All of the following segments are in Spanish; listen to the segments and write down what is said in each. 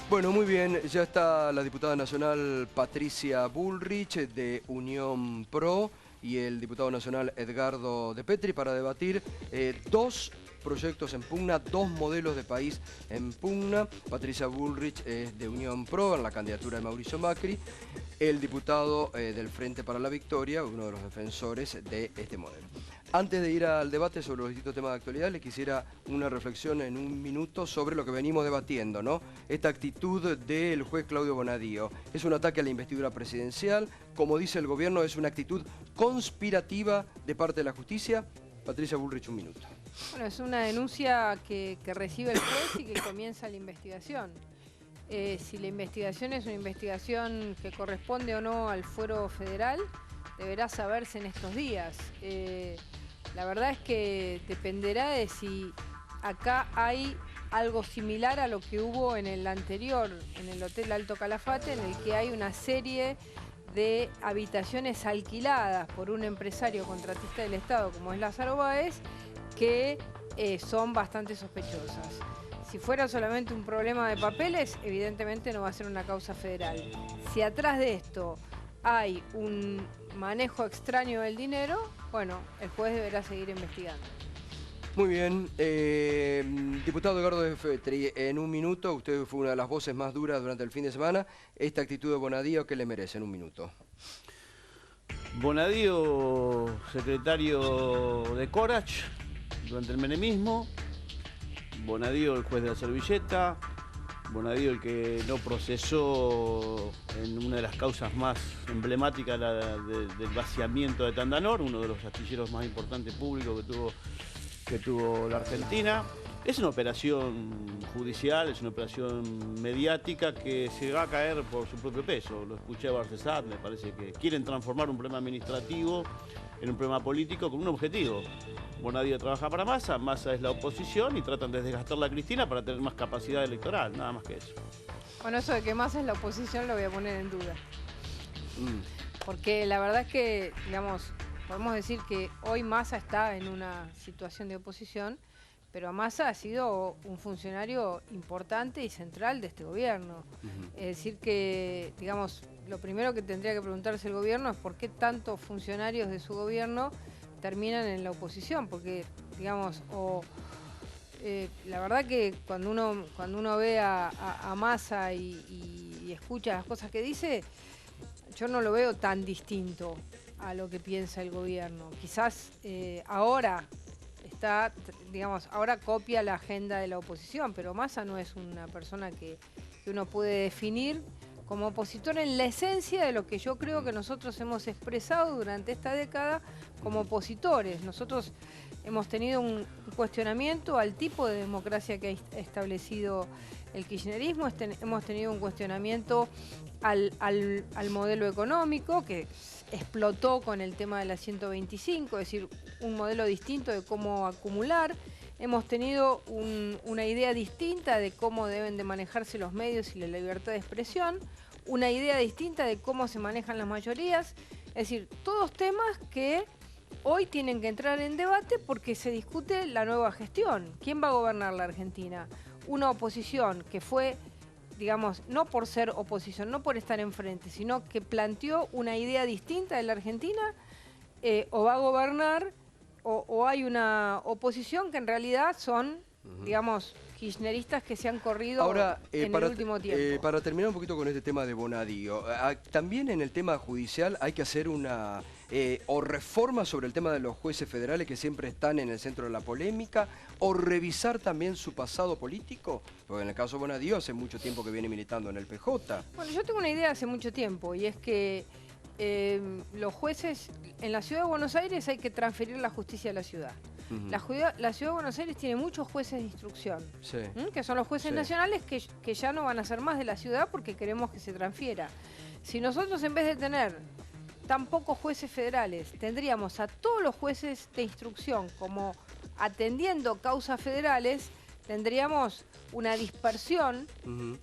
Bueno, muy bien, ya está la diputada nacional Patricia Bullrich de Unión Pro y el diputado nacional Edgardo De Petri para debatir dos proyectos en pugna, dos modelos de país en pugna. Patricia Bullrich es de Unión Pro en la candidatura de Mauricio Macri, el diputado del Frente para la Victoria, uno de los defensores de este modelo. Antes de ir al debate sobre los distintos temas de actualidad, le quisiera una reflexión en un minuto sobre lo que venimos debatiendo, ¿no? Esta actitud del juez Claudio Bonadío. Es un ataque a la investidura presidencial, como dice el gobierno, es una actitud conspirativa de parte de la justicia. Patricia Bullrich, un minuto. Bueno, es una denuncia que recibe el juez y que comienza la investigación. Si la investigación es una investigación que corresponde o no al fuero federal, deberá saberse en estos días. La verdad es que dependerá de si acá hay algo similar a lo que hubo en el anterior, en el Hotel Alto Calafate, en el que hay una serie de habitaciones alquiladas por un empresario contratista del Estado como es Lázaro Báez, que son bastante sospechosas. Si fuera solamente un problema de papeles, evidentemente no va a ser una causa federal. Si atrás de esto hay un manejo extraño del dinero, bueno, el juez deberá seguir investigando. Muy bien. Diputado Edgardo De Petri, en un minuto, usted fue una de las voces más duras durante el fin de semana. Esta actitud de Bonadío, ¿qué le merece en un minuto? Bonadío, secretario de Corach durante el menemismo. Bonadío, el juez de la servilleta. Bonadío, el que no procesó en una de las causas más emblemáticas del vaciamiento de Tandanor, uno de los astilleros más importantes públicos que tuvo la Argentina. Es una operación judicial, es una operación mediática que se va a caer por su propio peso. Lo escuché a Barcesat, me parece que quieren transformar un problema administrativo en un problema político con un objetivo. Bonadío trabaja para Massa, Massa es la oposición y tratan de desgastarla a Cristina para tener más capacidad electoral, nada más que eso. Bueno, eso de que Massa es la oposición lo voy a poner en duda. Porque la verdad es que, digamos, podemos decir que hoy Massa está en una situación de oposición, pero Massa ha sido un funcionario importante y central de este gobierno. Es decir que, digamos, lo primero que tendría que preguntarse el gobierno es por qué tantos funcionarios de su gobierno terminan en la oposición, porque, digamos, la verdad que cuando uno ve a Massa y escucha las cosas que dice, yo no lo veo tan distinto a lo que piensa el gobierno. Quizás ahora copia la agenda de la oposición, pero Massa no es una persona que uno puede definir como opositor en la esencia de lo que yo creo que nosotros hemos expresado durante esta década como opositores. Nosotros hemos tenido un cuestionamiento al tipo de democracia que ha establecido el kirchnerismo, hemos tenido un cuestionamiento al modelo económico que explotó con el tema de la 125, es decir, un modelo distinto de cómo acumular. Hemos tenido una idea distinta de cómo deben de manejarse los medios y la libertad de expresión, una idea distinta de cómo se manejan las mayorías, es decir, todos temas que hoy tienen que entrar en debate porque se discute la nueva gestión. ¿Quién va a gobernar la Argentina? Una oposición que fue, digamos, no por ser oposición, no por estar enfrente, sino que planteó una idea distinta de la Argentina, o va a gobernar, o hay una oposición que en realidad son, digamos, kirchneristas que se han corrido ahora, en el último tiempo. Para terminar un poquito con este tema de Bonadío, también en el tema judicial hay que hacer una o reforma sobre el tema de los jueces federales que siempre están en el centro de la polémica, o revisar también su pasado político, porque en el caso de Bonadío hace mucho tiempo que viene militando en el PJ. Bueno, yo tengo una idea hace mucho tiempo, y es que los jueces en la Ciudad de Buenos Aires hay que transferir la justicia a la ciudad. La Ciudad de Buenos Aires tiene muchos jueces de instrucción, que son los jueces nacionales que ya no van a ser más de la ciudad porque queremos que se transfiera. Si nosotros, en vez de tener tan pocos jueces federales, tendríamos a todos los jueces de instrucción como atendiendo causas federales, tendríamos una dispersión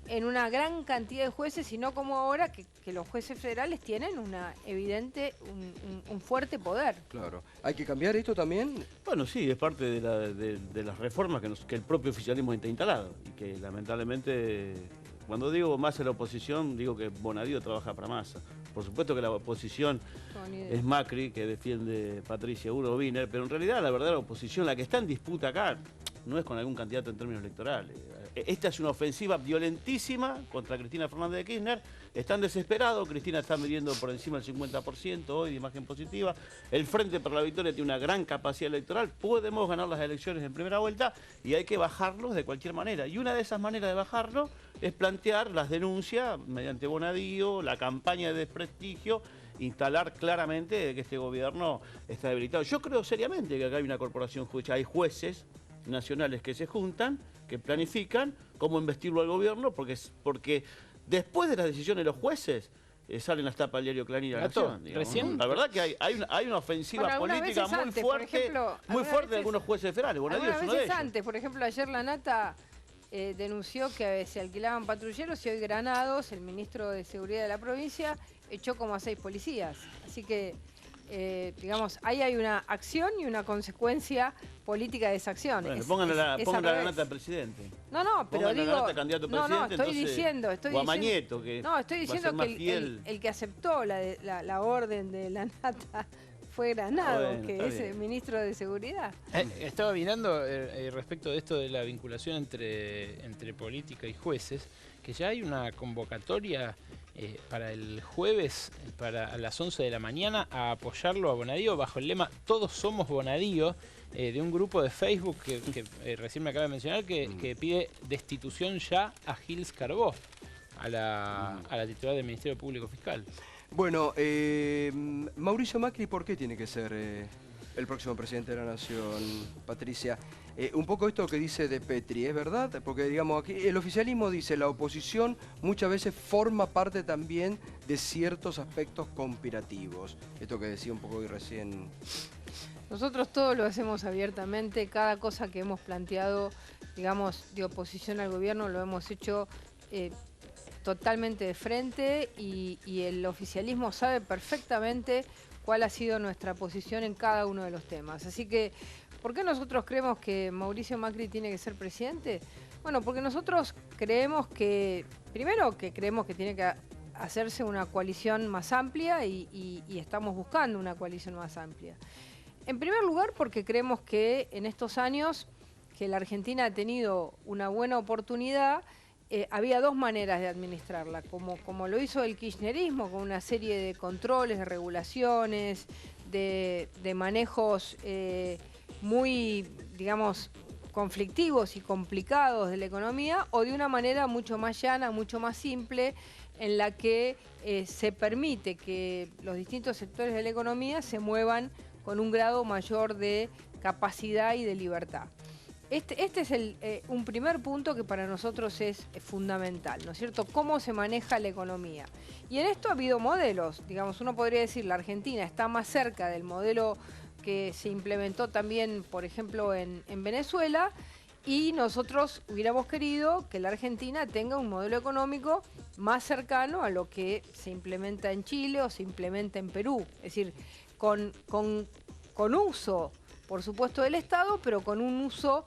en una gran cantidad de jueces, y no como ahora que los jueces federales tienen un fuerte poder. Claro. ¿Hay que cambiar esto también? Bueno, sí, es parte de las reformas que el propio oficialismo está instalado y que lamentablemente Cuando digo Massa es la oposición, digo que Bonadío trabaja para Massa. Por supuesto que la oposición es Macri, que defiende Patricia Bullrich, pero en realidad la verdadera oposición, la que está en disputa acá, no es con algún candidato en términos electorales. Esta es una ofensiva violentísima contra Cristina Fernández de Kirchner. Están desesperados, Cristina está midiendo por encima del 50% hoy de imagen positiva. El Frente para la Victoria tiene una gran capacidad electoral. Podemos ganar las elecciones en primera vuelta y hay que bajarlos de cualquier manera. Y una de esas maneras de bajarlo es plantear las denuncias mediante Bonadío, la campaña de desprestigio, instalar claramente que este gobierno está debilitado. Yo creo seriamente que acá hay una corporación judicial, hay jueces nacionales que se juntan, que planifican cómo investirlo al gobierno, porque después de las decisiones de los jueces salen las tapas del diario Clarín y La Nación. Recién. La verdad que hay una ofensiva política muy antes, fuerte, de algunos jueces federales. Bonadío es uno de ellos. Antes, por ejemplo, ayer la Nata denunció que se alquilaban patrulleros y hoy Granados, el ministro de Seguridad de la provincia, echó como a 6 policías. Así que, digamos, ahí hay una acción y una consecuencia política de esa acción. Bueno, pónganle la Nata al presidente. No, pero Pónganle digo... la Nata candidato a presidente, estoy diciendo... o a Mañeto, que estoy diciendo que el que aceptó la orden de la Nata fue Granados, bueno, que es el ministro de Seguridad. Estaba mirando respecto de esto de la vinculación entre política y jueces, que ya hay una convocatoria para el jueves, a las 11 de la mañana, a apoyarlo a Bonadío bajo el lema Todos somos Bonadío, de un grupo de Facebook que recién me acaba de mencionar, que pide destitución ya a Gils Carbó, a la titular del Ministerio Público Fiscal. Bueno, Mauricio Macri, ¿por qué tiene que ser el próximo presidente de la Nación, Patricia? Un poco esto que dice De Petri, ¿es verdad? Porque, digamos, aquí el oficialismo dice la oposición muchas veces forma parte también de ciertos aspectos conspirativos. Esto que decía un poco hoy recién. Nosotros todo lo hacemos abiertamente, cada cosa que hemos planteado, digamos, de oposición al gobierno lo hemos hecho totalmente de frente y el oficialismo sabe perfectamente cuál ha sido nuestra posición en cada uno de los temas. Así que, ¿por qué nosotros creemos que Mauricio Macri tiene que ser presidente? Bueno, porque nosotros creemos que, primero que creemos que tiene que hacerse una coalición más amplia y estamos buscando una coalición más amplia. En primer lugar, porque creemos que en estos años que la Argentina ha tenido una buena oportunidad, había dos maneras de administrarla, como lo hizo el kirchnerismo, con una serie de controles, de regulaciones, de manejos muy, digamos, conflictivos y complicados de la economía, o de una manera mucho más llana, mucho más simple, en la que se permite que los distintos sectores de la economía se muevan con un grado mayor de capacidad y de libertad. Este es un primer punto que para nosotros es fundamental, ¿no es cierto? Cómo se maneja la economía. Y en esto ha habido modelos, digamos, uno podría decir la Argentina está más cerca del modelo que se implementó también, por ejemplo, en Venezuela, y nosotros hubiéramos querido que la Argentina tenga un modelo económico más cercano a lo que se implementa en Chile o se implementa en Perú. Es decir, con uso, por supuesto, del Estado, pero con un uso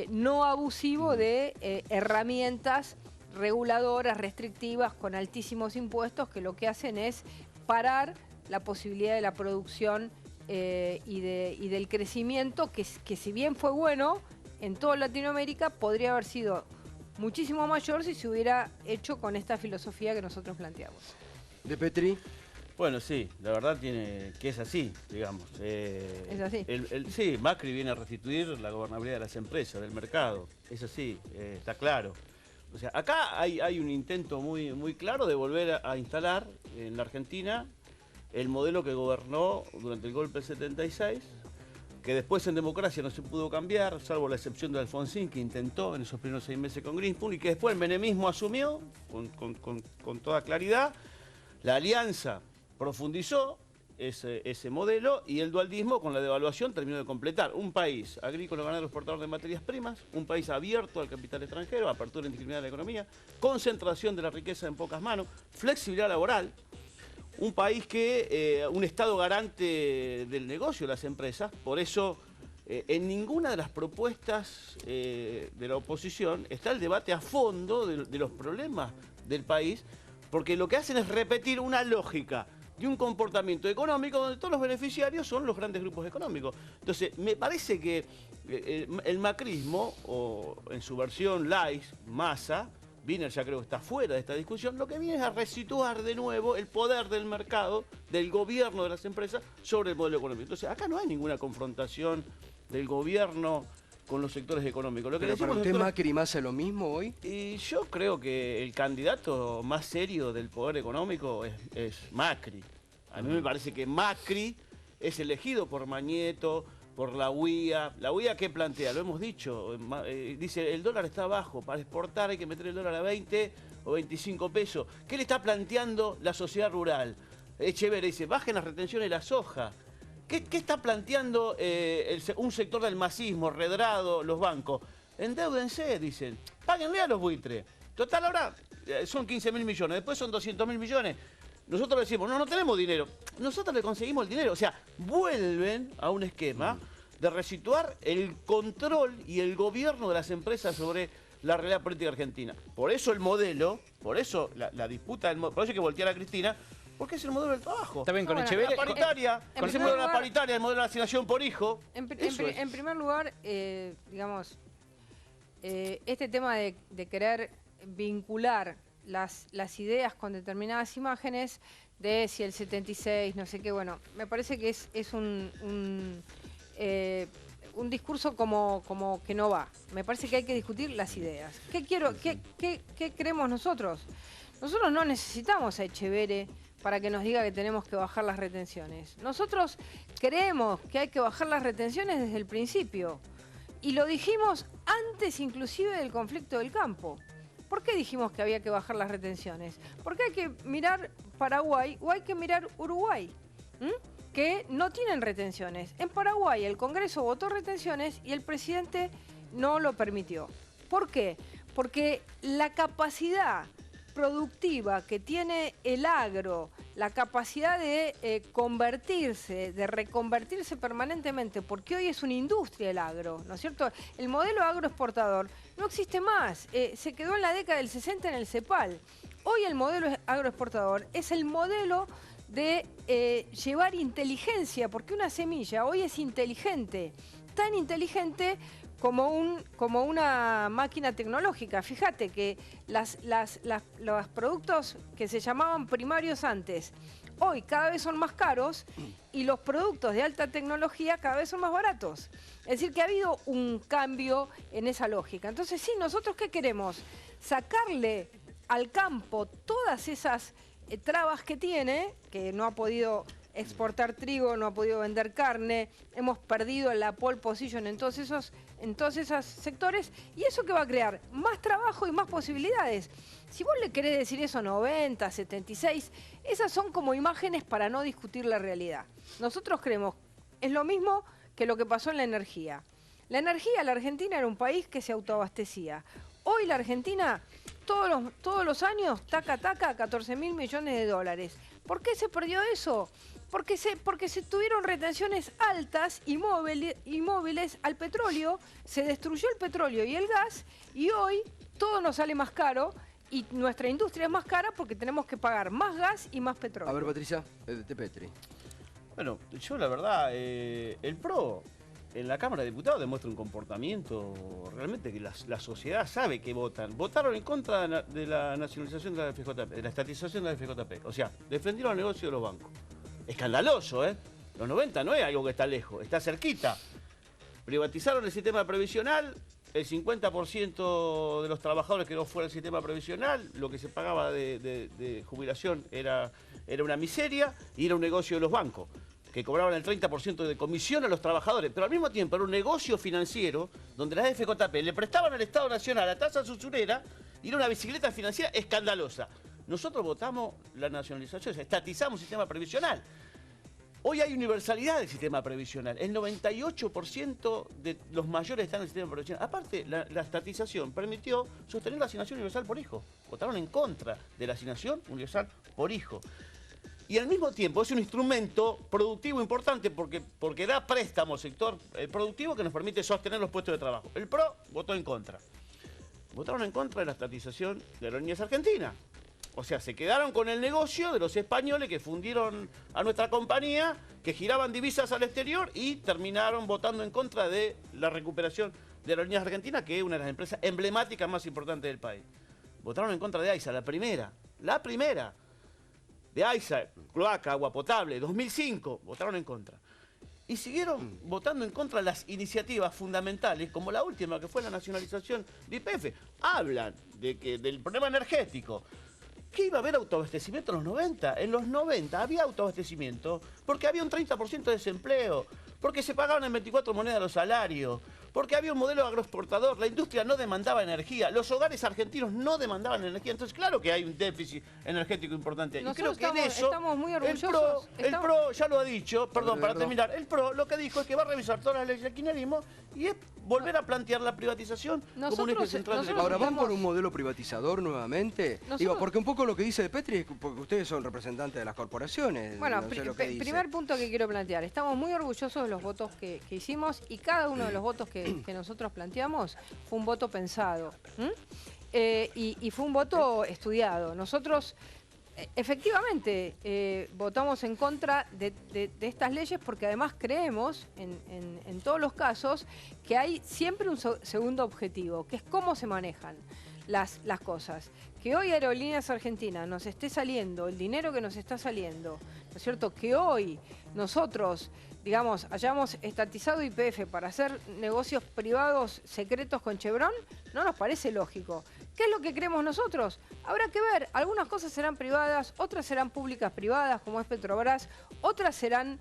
no abusivo de herramientas reguladoras, restrictivas, con altísimos impuestos, que lo que hacen es parar la posibilidad de la producción y del crecimiento, que si bien fue bueno en toda Latinoamérica, podría haber sido muchísimo mayor si se hubiera hecho con esta filosofía que nosotros planteamos. De Petri. Bueno, sí, la verdad que es así, digamos. ¿Es así? Sí, Macri viene a restituir la gobernabilidad de las empresas, del mercado. Es así, está claro. O sea, acá hay un intento muy claro de volver a instalar en la Argentina el modelo que gobernó durante el golpe del 76, que después en democracia no se pudo cambiar, salvo la excepción de Alfonsín, que intentó en esos primeros 6 meses con Greenspoon, y que después el menemismo asumió con toda claridad. La alianza profundizó ese modelo y el dualdismo con la devaluación terminó de completar un país agrícola, ganadero, exportador de materias primas, un país abierto al capital extranjero, apertura indiscriminada de la economía, concentración de la riqueza en pocas manos, flexibilidad laboral, un país un Estado garante del negocio de las empresas. Por eso en ninguna de las propuestas de la oposición está el debate a fondo de los problemas del país, porque lo que hacen es repetir una lógica de un comportamiento económico donde todos los beneficiarios son los grandes grupos económicos. Entonces, me parece que el macrismo, o en su versión light, Massa, Wiener ya creo que está fuera de esta discusión, lo que viene es a resituar de nuevo el poder del mercado, del gobierno de las empresas, sobre el modelo económico. Entonces, acá no hay ninguna confrontación del gobierno con los sectores económicos. Lo que ¿Pero para usted Macri y Massa es lo mismo hoy? Y yo creo que el candidato más serio del poder económico es Macri. A mí me parece que Macri es elegido por Mañeto, por la UIA. ¿La UIA qué plantea? Lo hemos dicho. Dice, el dólar está bajo, para exportar hay que meter el dólar a 20 o 25 pesos. ¿Qué le está planteando la sociedad rural? Echeverría dice, bajen las retenciones de la soja. ¿Qué está planteando un sector del masismo, Redrado, los bancos? Endéudense, dicen. Páguenle a los buitres. Total, ahora son 15.000 millones, después son 200.000 millones. Nosotros decimos, no tenemos dinero. Nosotros le conseguimos el dinero. O sea, vuelven a un esquema de resituar el control y el gobierno de las empresas sobre la realidad política argentina. Por eso el modelo, por eso la disputa, por eso hay que voltear a Cristina, porque es el modelo del trabajo. Está bien, con Bueno, Echeverría. La paritaria, en ese primer modelo de la lugar- paritaria, el modelo de la asignación por hijo. En Eso primer lugar, digamos, este tema de querer vincular las ideas con determinadas imágenes de si el 76, no sé qué, bueno, me parece que es un discurso como que no va. Me parece que hay que discutir las ideas. ¿Qué creemos nosotros? Nosotros no necesitamos a Echeverría para que nos diga que tenemos que bajar las retenciones. Nosotros creemos que hay que bajar las retenciones desde el principio. Y lo dijimos antes inclusive del conflicto del campo. ¿Por qué dijimos que había que bajar las retenciones? Porque hay que mirar Paraguay o hay que mirar Uruguay, que no tienen retenciones. En Paraguay el Congreso votó retenciones y el presidente no lo permitió. ¿Por qué? Porque la capacidad productiva que tiene el agro, la capacidad de convertirse, de reconvertirse permanentemente, porque hoy es una industria el agro, ¿no es cierto? El modelo agroexportador no existe más, se quedó en la década del 60 en el CEPAL. Hoy el modelo agroexportador es el modelo de llevar inteligencia, porque una semilla hoy es inteligente, tan inteligente como una máquina tecnológica. Fíjate que los productos que se llamaban primarios antes, hoy cada vez son más caros y los productos de alta tecnología cada vez son más baratos. Es decir, que ha habido un cambio en esa lógica. Entonces, sí, ¿nosotros qué queremos? Sacarle al campo todas esas trabas que tiene, que no ha podido exportar trigo, no ha podido vender carne, hemos perdido la pole position en todos esos sectores, y eso que va a crear más trabajo y más posibilidades. Si vos le querés decir eso 90, 76, esas son como imágenes para no discutir la realidad. Nosotros creemos, es lo mismo que lo que pasó en la energía. La Argentina era un país que se autoabastecía. Hoy la Argentina, todos los años, taca, 14.000 millones de dólares. ¿Por qué se perdió eso? Porque se tuvieron retenciones altas y móviles al petróleo, se destruyó el petróleo y el gas, y hoy todo nos sale más caro y nuestra industria es más cara porque tenemos que pagar más gas y más petróleo. A ver, Patricia, de Petri. Bueno, yo la verdad, el PRO en la Cámara de Diputados demuestra un comportamiento realmente que la sociedad sabe que votan. Votaron en contra de la nacionalización de la FJP, de la estatización de la FJP. O sea, defendieron el negocio de los bancos. Escandaloso, ¿eh? Los 90 no es algo que está lejos, está cerquita. Privatizaron el sistema previsional, el 50% de los trabajadores que no fuera el sistema previsional, lo que se pagaba de jubilación era una miseria y era un negocio de los bancos, que cobraban el 30% de comisión a los trabajadores, pero al mismo tiempo era un negocio financiero donde las FJP le prestaban al Estado Nacional a tasa usurera y era una bicicleta financiera escandalosa. Nosotros votamos la nacionalización, estatizamos el sistema previsional. Hoy hay universalidad del sistema previsional. El 98% de los mayores están en el sistema previsional. Aparte, la estatización permitió sostener la asignación universal por hijo. Votaron en contra de la asignación universal por hijo. y al mismo tiempo es un instrumento productivo importante porque da préstamo al sector productivo que nos permite sostener los puestos de trabajo. El PRO votó en contra. Votaron en contra de la estatización de Aerolíneas Argentinas. O sea, se quedaron con el negocio de los españoles que fundieron a nuestra compañía, que giraban divisas al exterior y terminaron votando en contra de la recuperación de Aerolíneas Argentinas, que es una de las empresas emblemáticas más importantes del país. Votaron en contra de AISA, la primera. De AISA, cloaca, agua potable, 2005, votaron en contra. Y siguieron votando en contra de las iniciativas fundamentales, como la última, que fue la nacionalización de YPF. Hablan del problema energético. ¿Qué iba a haber autoabastecimiento en los 90? En los 90 había autoabastecimiento porque había un 30% de desempleo, porque se pagaban en 24 monedas los salarios, porque había un modelo agroexportador, la industria no demandaba energía, los hogares argentinos no demandaban energía. Entonces, claro que hay un déficit energético importante. Nosotros y creo que en eso estamos muy orgullosos. el PRO ya lo ha dicho, perdón, para terminar, el PRO lo que dijo es que va a revisar todas las leyes del kirchnerismo y es volver a plantear la privatización como un eje central de la Ahora, economía. ¿van por un modelo privatizador nuevamente? Digo, porque un poco lo que dice de Petri es porque ustedes son representantes de las corporaciones. Bueno, no sé lo que dice. primer punto que quiero plantear. Estamos muy orgullosos de los votos que hicimos y cada uno de los votos que nosotros planteamos fue un voto pensado. Y fue un voto estudiado. Nosotros, efectivamente, votamos en contra de estas leyes porque además creemos, en todos los casos, que hay siempre un segundo objetivo, que es cómo se manejan las cosas. Que hoy Aerolíneas Argentinas nos esté saliendo el dinero que nos está saliendo, ¿no es cierto? Que hoy nosotros, digamos, hayamos estatizado YPF para hacer negocios privados secretos con Chevron, no nos parece lógico. ¿Qué es lo que creemos nosotros? Habrá que ver, algunas cosas serán privadas, otras serán públicas privadas, como es Petrobras, otras serán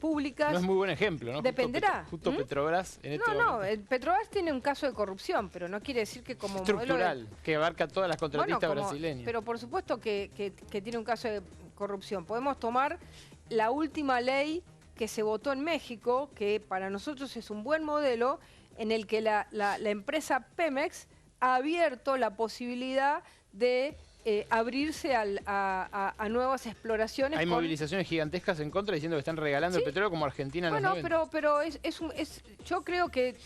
públicas. No es muy buen ejemplo, ¿no? Dependerá. Justo Petrobras en este momento. Petrobras tiene un caso de corrupción, pero no quiere decir que como estructural, que abarca todas las contratistas brasileñas. Pero por supuesto que tiene un caso de corrupción. Podemos tomar la última ley que se votó en México, que para nosotros es un buen modelo, en el que la empresa Pemex ha abierto la posibilidad de abrirse a nuevas exploraciones. Hay movilizaciones gigantescas en contra diciendo que están regalando el petróleo como Argentina en los 90. pero yo creo que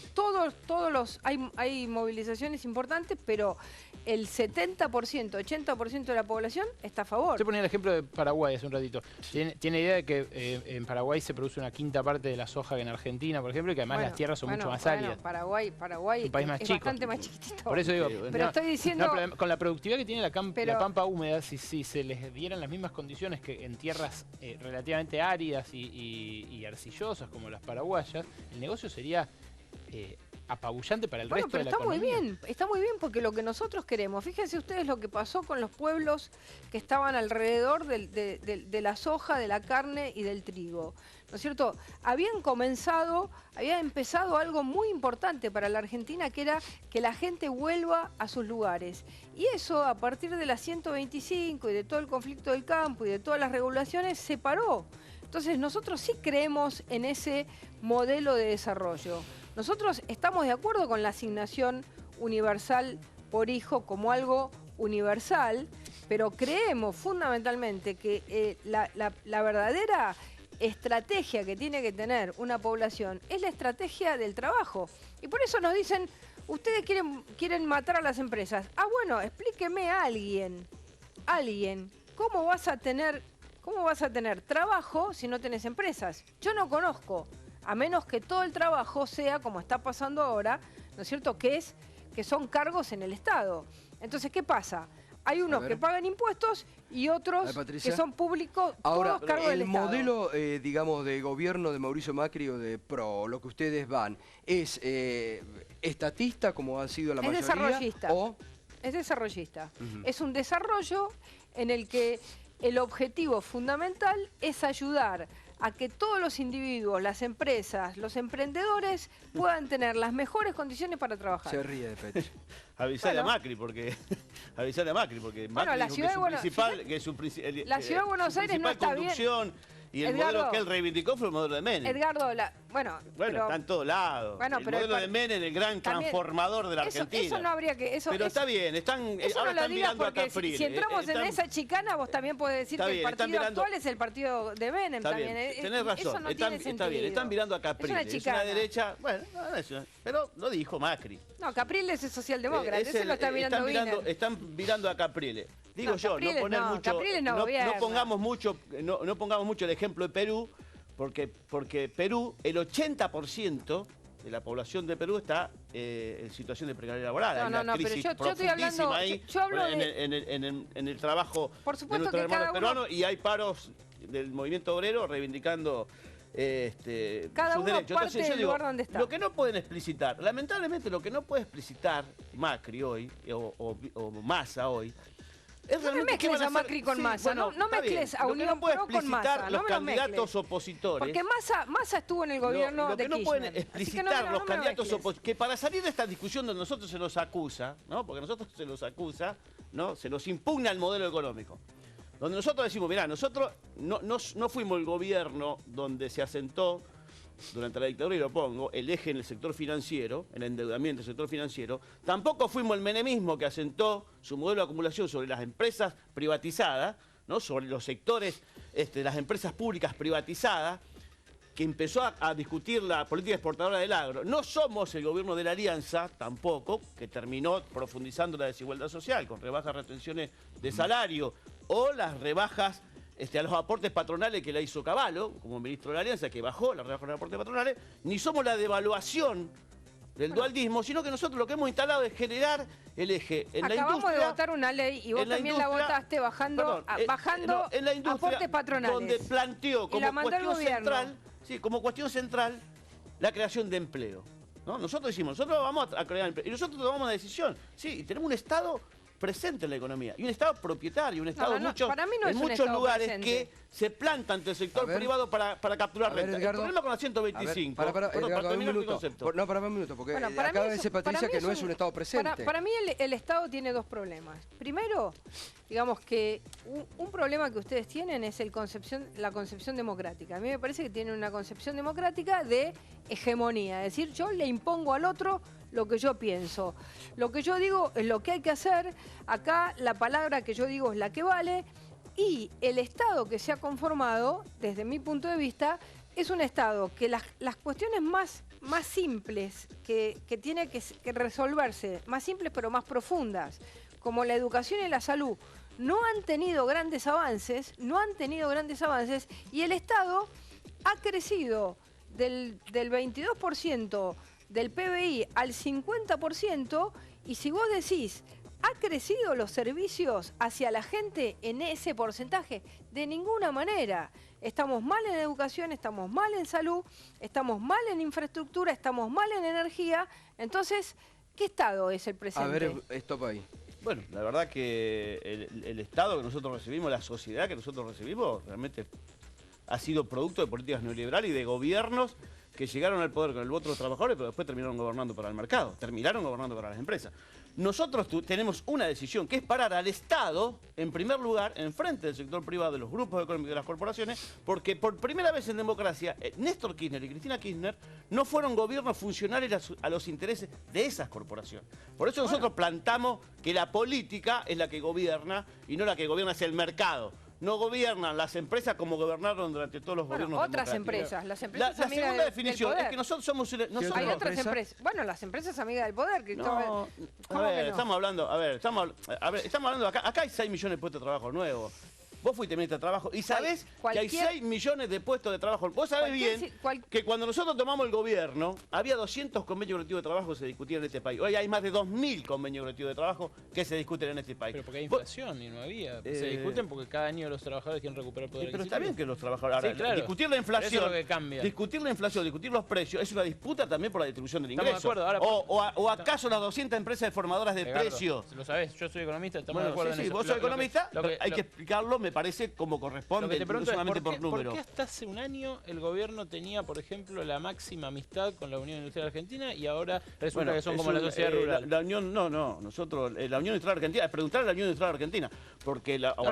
hay movilizaciones importantes, pero el 70%, 80% de la población está a favor. Usted ponía el ejemplo de Paraguay hace un ratito. ¿Tiene idea de que en Paraguay se produce una quinta parte de la soja que en Argentina, por ejemplo, y que además las tierras son mucho más áridas? Paraguay un país más es chico. Bastante más chiquitito. Por eso digo, pero estoy diciendo... con la productividad que tiene la pampa húmeda, si se les dieran las mismas condiciones que en tierras relativamente áridas y arcillosas como las paraguayas, el negocio sería apabullante para el resto de la economía. Está muy bien porque lo que nosotros queremos, fíjense ustedes lo que pasó con los pueblos que estaban alrededor de la soja, de la carne y del trigo, ¿no es cierto? Había empezado algo muy importante para la Argentina, que era que la gente vuelva a sus lugares. Y eso, a partir de la 125 y de todo el conflicto del campo y de todas las regulaciones, se paró. Entonces nosotros sí creemos en ese modelo de desarrollo. Nosotros estamos de acuerdo con la asignación universal por hijo como algo universal, pero creemos fundamentalmente que la verdadera estrategia que tiene que tener una población es la estrategia del trabajo. Y por eso nos dicen, ustedes quieren matar a las empresas. Ah, bueno, explíqueme a alguien, ¿cómo vas a tener trabajo si no tenés empresas? Yo no conozco. A menos que todo el trabajo sea, como está pasando ahora, ¿no es cierto?, que son cargos en el Estado. Entonces, ¿qué pasa? Hay unos que pagan impuestos y otros que son públicos, ahora, todos cargos del Estado. El modelo, digamos, de gobierno de Mauricio Macri o de PRO, lo que ustedes van, ¿es estatista, como ha sido la mayoría? Es desarrollista. ¿O? Es desarrollista. Es un desarrollo en el que el objetivo fundamental es ayudar a que todos los individuos, las empresas, los emprendedores puedan tener las mejores condiciones para trabajar. Se ríe de Petri. Avisale a Macri porque Macri la ciudad de Buenos Aires no está bien. Y el Edgardo, modelo que él reivindicó fue el modelo de Menem. Edgardo, Bueno, pero, está en todos lados. Bueno, el pero modelo de Menem, el gran también, transformador de la Argentina. Eso no habría que... Pero está bien, ahora Eso no están lo digas mirando a porque Capriles. si entramos en esa chicana, vos también podés decir que el partido actual es el partido de Menem Está también. bien, tenés razón, Eso no tiene sentido. está bien, están mirando a Capriles. Es una chicana. derecha, bueno, no es pero lo dijo Macri. No, Capriles es socialdemócrata, ese lo está mirando Wiener. Están mirando a Capriles. Digo No, yo, Capriles no poner no, mucho, Capriles no gobierna. no pongamos mucho el ejemplo de Perú, porque Perú, el 80% de la población de Perú está en situación de precariedad laboral. Hay una crisis pero yo estoy hablando, ahí, yo hablo en el trabajo por supuesto de nuestros que cada hermanos peruanos, y hay paros del movimiento obrero reivindicando cada sus uno derechos. parte Entonces, yo del digo, lugar donde está. lo que no pueden explicitar, lamentablemente lo que no puede explicitar Macri hoy, o Massa hoy, es No me mezcles a Macri con Massa, no mezcles a Unión Pro con Massa, los candidatos opositores. Porque Massa estuvo en el gobierno lo que de no Kirchner. pueden explicitar los candidatos opositores, que para salir de esta discusión donde nosotros se nos acusa, ¿no? Porque nosotros se nos acusa, ¿no? Se nos impugna el modelo económico. Donde nosotros decimos, mirá, nosotros no fuimos el gobierno donde se asentó durante la dictadura, y lo pongo, el eje en el sector financiero, el endeudamiento del sector financiero. Tampoco fuimos el menemismo que asentó su modelo de acumulación sobre las empresas privatizadas, ¿no? Sobre los sectores de las empresas públicas privatizadas, que empezó a discutir la política exportadora del agro. No somos el gobierno de la Alianza, tampoco, que terminó profundizando la desigualdad social, con rebajas retenciones de salario, o las rebajas a los aportes patronales que la hizo Cavallo, como ministro de la Alianza, que bajó las rebajas de los aportes patronales, ni somos la devaluación del dualdismo, sino que nosotros lo que hemos instalado es generar el eje en la industria. Acabamos de votar una ley y vos también la votaste bajando en la industria, aportes patronales. Donde planteó como cuestión central la creación de empleo, ¿no? Nosotros decimos, nosotros vamos a crear empleo, y nosotros tomamos una decisión. Sí, y tenemos un Estado presente en la economía, y un Estado propietario, un Estado para mí no en es un muchos Estado lugares presente. que se planta ante el sector privado para capturar renta. Edgardo, el problema con la 125... Edgardo, un minuto. Para un minuto, porque acaba de decir Patricia que no es un Estado presente. Para mí el Estado tiene dos problemas. Primero, digamos que un problema que ustedes tienen es la concepción democrática. A mí me parece que tienen una concepción democrática de hegemonía, es decir, yo le impongo al otro lo que yo pienso. Lo que yo digo es lo que hay que hacer. Acá la palabra que yo digo es la que vale. Y el Estado que se ha conformado, desde mi punto de vista, es un Estado que las cuestiones más simples que tiene que resolverse, más simples pero más profundas, como la educación y la salud, no han tenido grandes avances, y el Estado ha crecido del 22% del PBI al 50%, y si vos decís, ¿ha crecido los servicios hacia la gente en ese porcentaje? De ninguna manera. Estamos mal en educación, estamos mal en salud, estamos mal en infraestructura, estamos mal en energía. Entonces, ¿qué Estado es el presente? A ver, stop ahí. Bueno, la verdad que el Estado que nosotros recibimos, la sociedad que nosotros recibimos, realmente ha sido producto de políticas neoliberales y de gobiernos que llegaron al poder con el voto de los trabajadores, pero después terminaron gobernando para el mercado, terminaron gobernando para las empresas. Nosotros tenemos una decisión, que es parar al Estado, en primer lugar, enfrente del sector privado, de los grupos económicos y de las corporaciones, porque por primera vez en democracia, Néstor Kirchner y Cristina Kirchner no fueron gobiernos funcionales a los intereses de esas corporaciones. Por eso nosotros plantamos que la política es la que gobierna, y no la que gobierna es el mercado. No gobiernan las empresas como gobernaron durante todos los gobiernos otras empresas, las empresas amigas segunda definición del poder. Es que nosotros somos hay otras empresas. Bueno, las empresas amigas del poder. Que estamos hablando, estamos hablando acá hay 6 millones de puestos de trabajo nuevos. Vos fuiste ministra de Trabajo y sabés que hay 6 millones de puestos de trabajo. Vos sabés bien que cuando nosotros tomamos el gobierno, había 200 convenios colectivos de trabajo que se discutían en este país. Hoy hay más de 2.000 convenios colectivos de trabajo que se discuten en este país. Pero porque hay inflación y no había. Se discuten porque cada año los trabajadores quieren recuperar el poder pero adquisitivo. está bien que los trabajadores... Ahora, sí, claro. Discutir la inflación, eso es lo que cambia. Discutir los precios, es una disputa también por la distribución del ingreso. Estamos de acuerdo. Ahora, o acaso las 200 empresas formadoras de precios. Lo sabés, yo soy economista, estamos de acuerdo en eso. Vos sos economista, hay que explicarlo, me parece como Lo corresponde, que te no pregunto es, solamente por número. ¿por qué hasta hace un año el gobierno tenía, por ejemplo, la máxima amistad con la Unión Industrial Argentina y ahora resulta que son es como la sociedad rural? La Unión, no, nosotros, la Unión Industrial Argentina, es preguntar a la Unión Industrial Argentina, porque a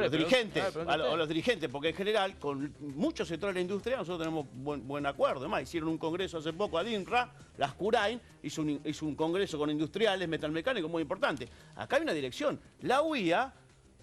los dirigentes, porque en general, con muchos sectores de la industria, nosotros tenemos buen acuerdo. Además, hicieron un congreso hace poco, ADINRA, las CURAIN, hizo un congreso con industriales, metalmecánicos, muy importante. Acá hay una dirección. La UIA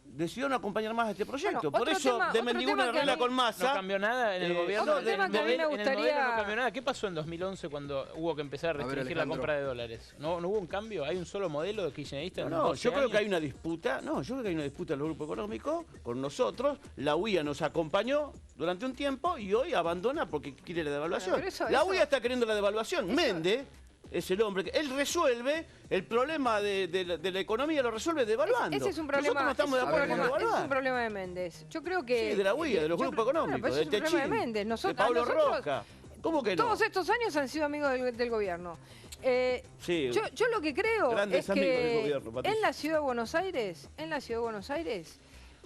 decidió no acompañar más a este proyecto. Bueno, por eso, de Mendiguna arregla con Massa. No cambió nada en el gobierno. Otro tema que a mí me gustaría... En el modelo no cambió nada. ¿Qué pasó en 2011 cuando hubo que empezar a restringir la compra de dólares? ¿No hubo un cambio? ¿Hay un solo modelo de kirchnerista? No, yo creo que hay una disputa. No, yo creo que hay una disputa en los grupos económicos con nosotros. La UIA nos acompañó durante un tiempo y hoy abandona porque quiere la devaluación. Bueno, la UIA está queriendo la devaluación. Méndez es el hombre que él resuelve el problema de la economía, lo resuelve devaluando. Ese es un problema. Nosotros no estamos de acuerdo con devaluar. Ese es un problema de Méndez. Yo creo que... Sí, de la UIA, de los grupos económicos, pero de ese es un problema de Techín, Méndez. de Pablo Roca. ¿Cómo que no? Todos estos años han sido amigos del gobierno. Sí, yo lo que creo es amigos del que gobierno, Patricia. en la Ciudad de Buenos Aires,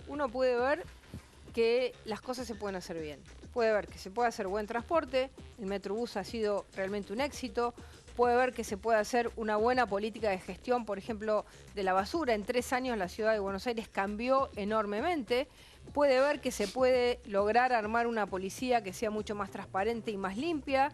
uno puede ver que las cosas se pueden hacer bien. Puede ver que se puede hacer buen transporte, el Metrobús ha sido realmente un éxito, puede ver que se puede hacer una buena política de gestión, por ejemplo, de la basura. En 3 años la Ciudad de Buenos Aires cambió enormemente. Puede ver que se puede lograr armar una policía que sea mucho más transparente y más limpia,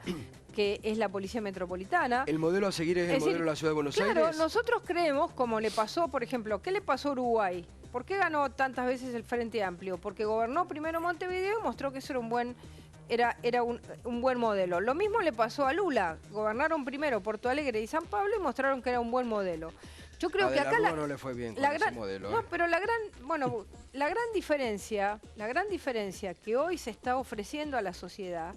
que es la Policía Metropolitana. ¿El modelo a seguir es el modelo de la Ciudad de Buenos Aires? Claro, nosotros creemos, como le pasó, por ejemplo, ¿qué le pasó a Uruguay? ¿Por qué ganó tantas veces el Frente Amplio? Porque gobernó primero Montevideo y mostró que eso era un buen modelo. Lo mismo le pasó a Lula. Gobernaron primero Porto Alegre y San Pablo y mostraron que era un buen modelo. Yo creo que acá no le fue bien con ese modelo. No, pero la gran diferencia que hoy se está ofreciendo a la sociedad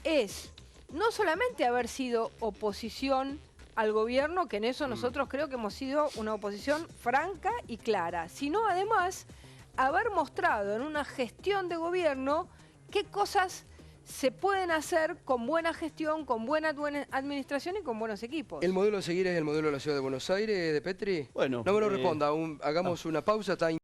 es no solamente haber sido oposición al gobierno, que en eso nosotros creo que hemos sido una oposición franca y clara, sino además haber mostrado en una gestión de gobierno qué cosas se pueden hacer con buena gestión, con buena administración y con buenos equipos. ¿El modelo a seguir es el modelo de la Ciudad de Buenos Aires, de Petri? Bueno. No me lo responda, hagamos una pausa. Está